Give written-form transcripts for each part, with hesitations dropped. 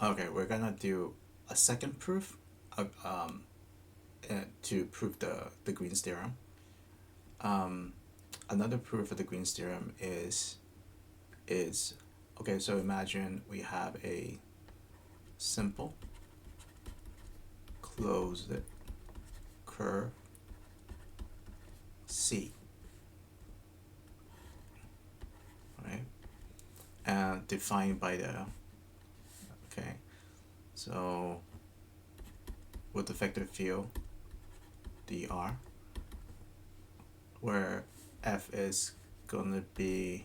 Okay, we're gonna do a second proof uh, um, to prove the Green's theorem. Um, Another proof of the Green's theorem is okay. So imagine we have a simple closed curve C, right? And defined by the okay. So with the vector field dr, where f is gonna be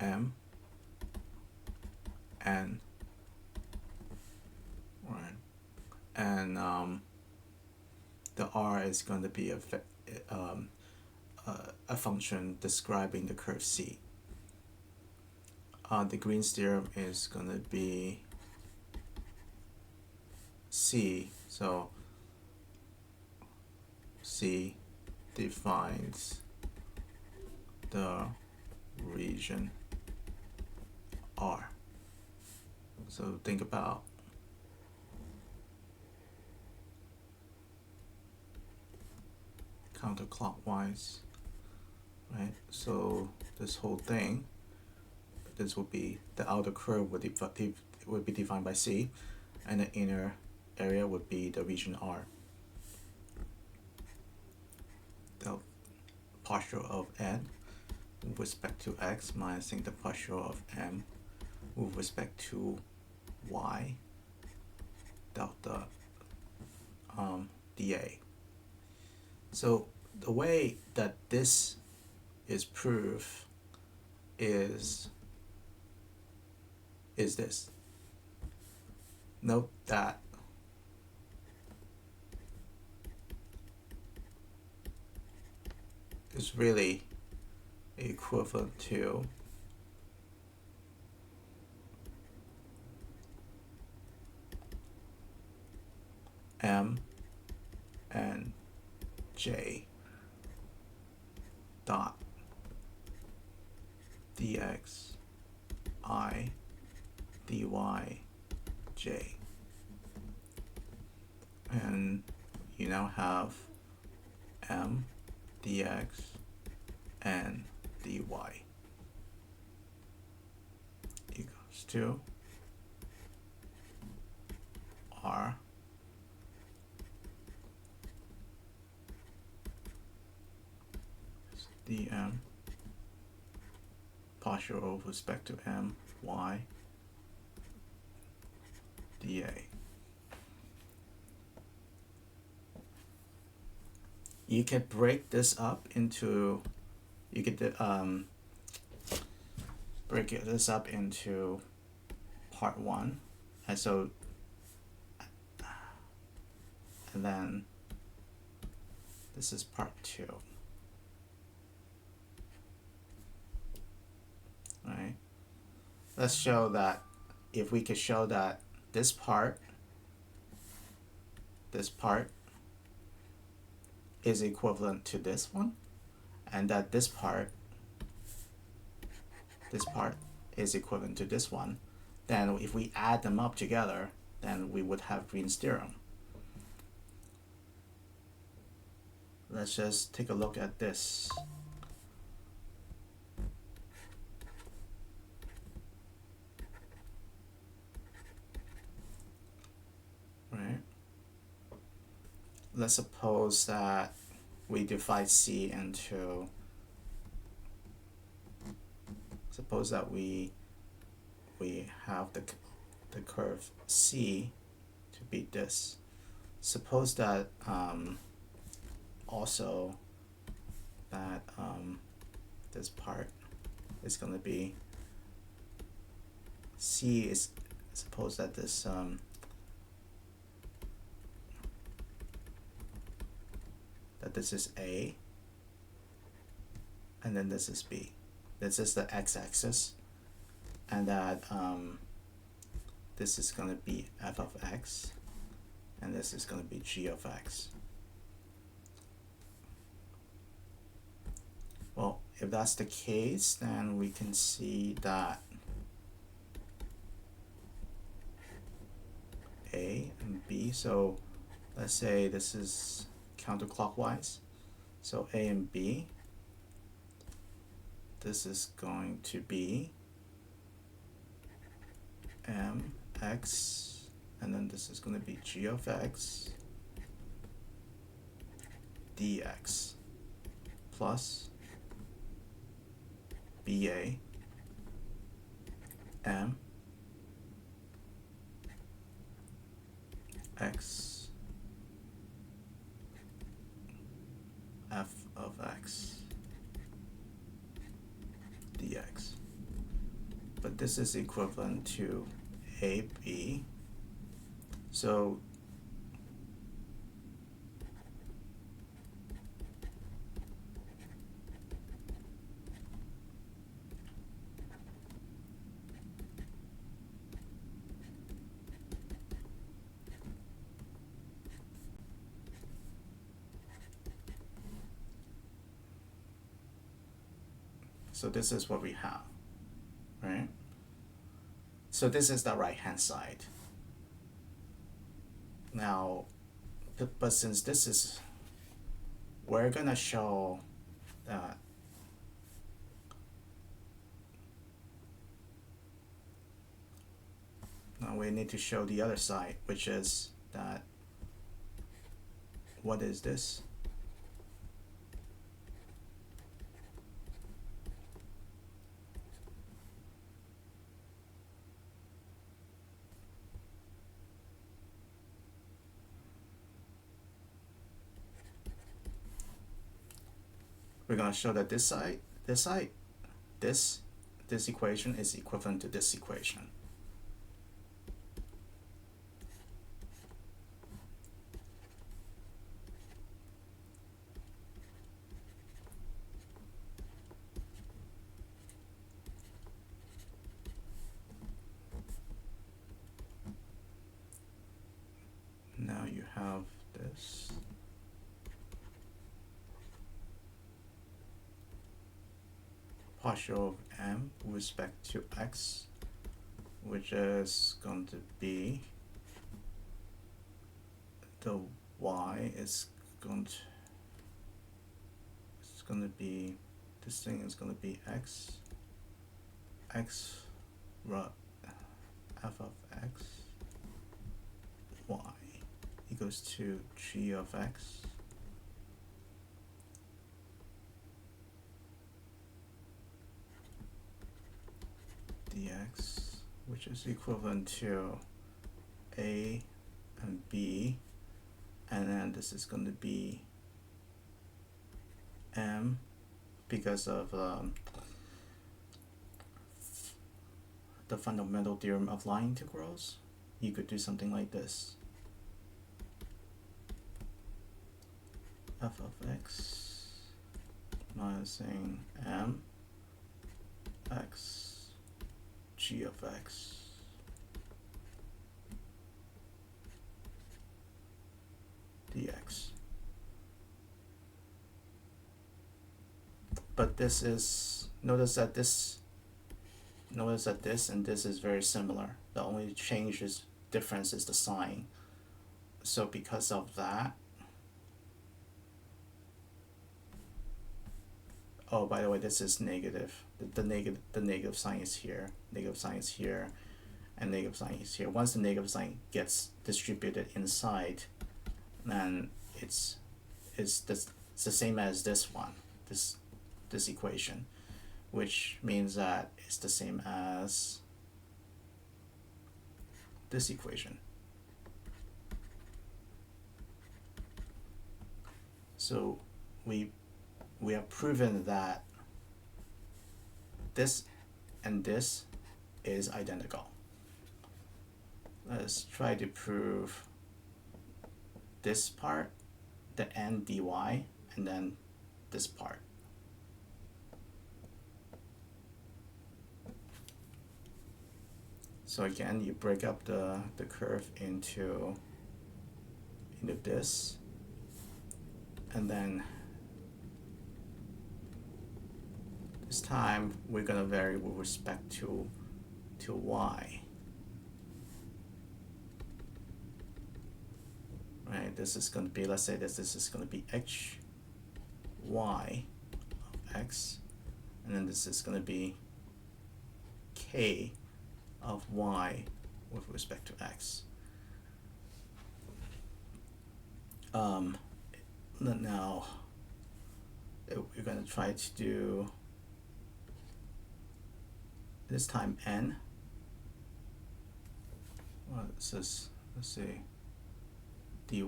m and right, and the r is going to be um, a function describing the curve C. The Green's theorem is going to be C, so C defines the region R. So think about counterclockwise, right? So this whole thing, this will be the outer curve would be defined by C, and the inner area would be the region R. The partial of n with respect to x minusing the partial of m with respect to y delta dA. So the way that this is proved is this. Note that is really equivalent to m and j dot dx I dy j, and you now have m dx and dy equals to r dm partial with respect to m y dA. You can break this up into, you could break this up into part 1, and so, and then this is part 2. Right? Let's show that if we could show that this part is equivalent to this one, and that this part is equivalent to this one, then if we add them up together, then we would have Green's theorem. Let's just take a look at this. Right? Let's suppose that we divide C into, suppose that we have the curve C to be this. Suppose that also that this part is going to be C is, suppose that this that this is A, and then this is B. This is the x-axis, and that this is going to be f of x, and this is going to be g of x. Well, if that's the case, then we can see that A and B. So let's say this is counterclockwise. So A and B, this is going to be mx, and then this is going to be g of x dx plus BA m x f of x dx. But this is equivalent to AB. So this is what we have, right? So this is the right hand side. Now, but since this is, we're gonna show that now we need to show the other side, which is that what is this? We're going to show that this equation is equivalent to this equation. Now you have this. Partial of m with respect to x, which is going to be the y is going to be, this thing is going to be x f of x y equals to g of x dx, which is equivalent to A and B, and then this is going to be m because of the fundamental theorem of line integrals. You could do something like this: f of x minusing m x g of x dx. But this is, notice that this and this is very similar. The only difference is the sign. So because of that, oh, by the way, this is negative. The negative sign is here. Negative sign is here, and negative sign is here. Once the negative sign gets distributed inside, then it's the same as this one. This equation, which means that it's the same as this equation. So we have proven that this and this is identical. Let's try to prove this part, the n dy, and then this part. So again, you break up the curve into this, and then this time we're gonna vary with respect to y. right? This is going to be, let's say this is going to be h y of x, and then this is going to be k of y with respect to x. Now we're going to try to do this time n. Well, this is, let's see, dy.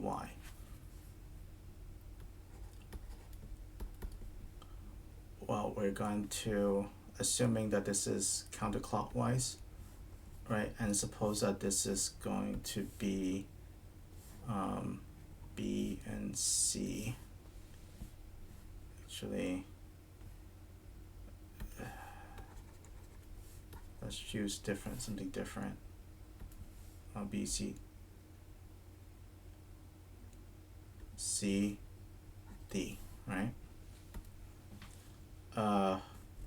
Well, we're going to, assuming that this is counterclockwise, right? And suppose that this is going to be B and C. Actually, let's choose something different. B, C, C, D, right?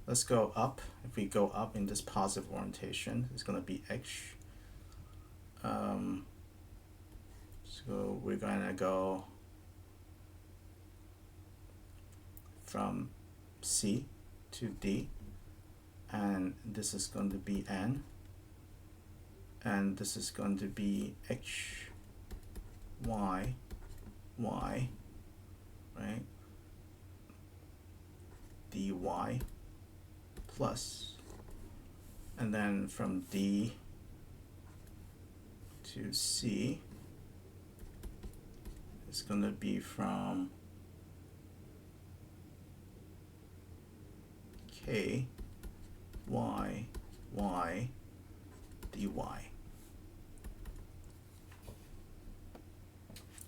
Let's go up. If we go up in this positive orientation, it's going to be H. So we're going to go from C to D, and this is going to be N, and this is going to be H, Y, Y, right? dy plus, and then from D to C, it's going to be from K, Y, Y, dy.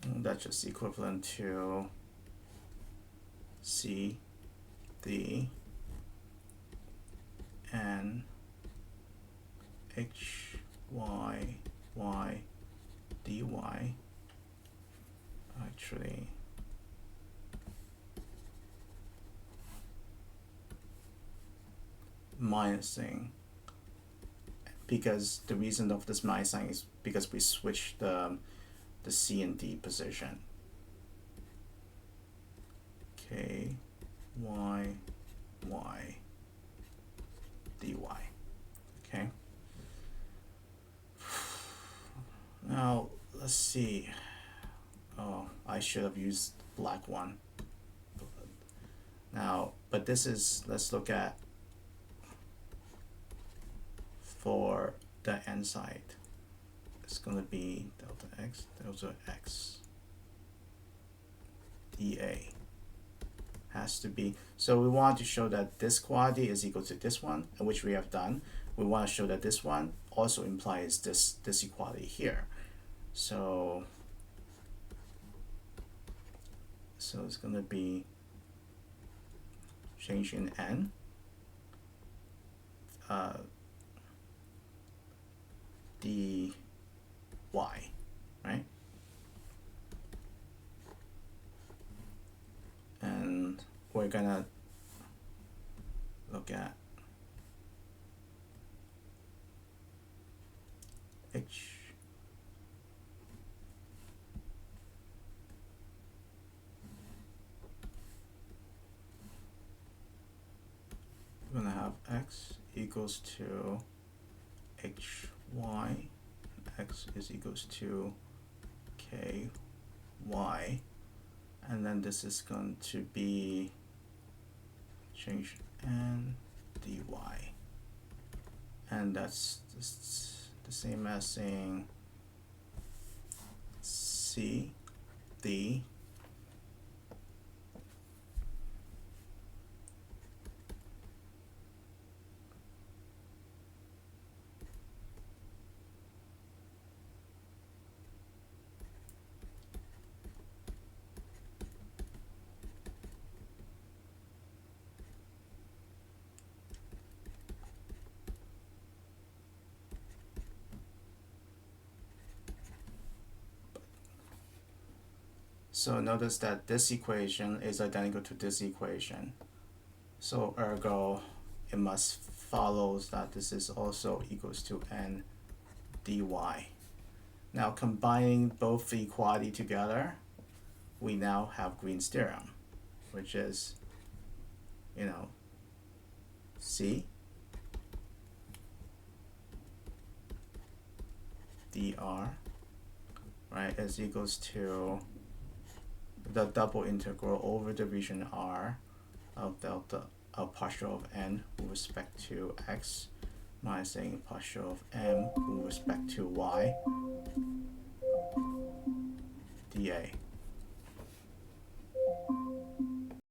And that's just equivalent to C, D, and H, Y, Y, dy. Actually, minusing, because the reason of this minusing is because we switched the C and D position. K, Y, Y, dy. Okay. Now let's see. Oh, I should have used black one. Now, but this is, let's look at for the n side. It's going to be delta x dA. Has to be, so we want to show that this quantity is equal to this one, which we have done. We want to show that this one also implies this equality here. So it's going to be change in n, dy, right? And we're gonna look at h, we're gonna have x equals to hy, x is equals to ky, and then this is going to be change n dy, and that's just the same as saying C, D, so notice that this equation is identical to this equation. So ergo, it must follows that this is also equals to n dy. Now combining both the equality together, we now have Green's theorem, which is, C dr, right, is equals to the double integral over the region R of delta of partial of n with respect to x minus a partial of m with respect to y dA.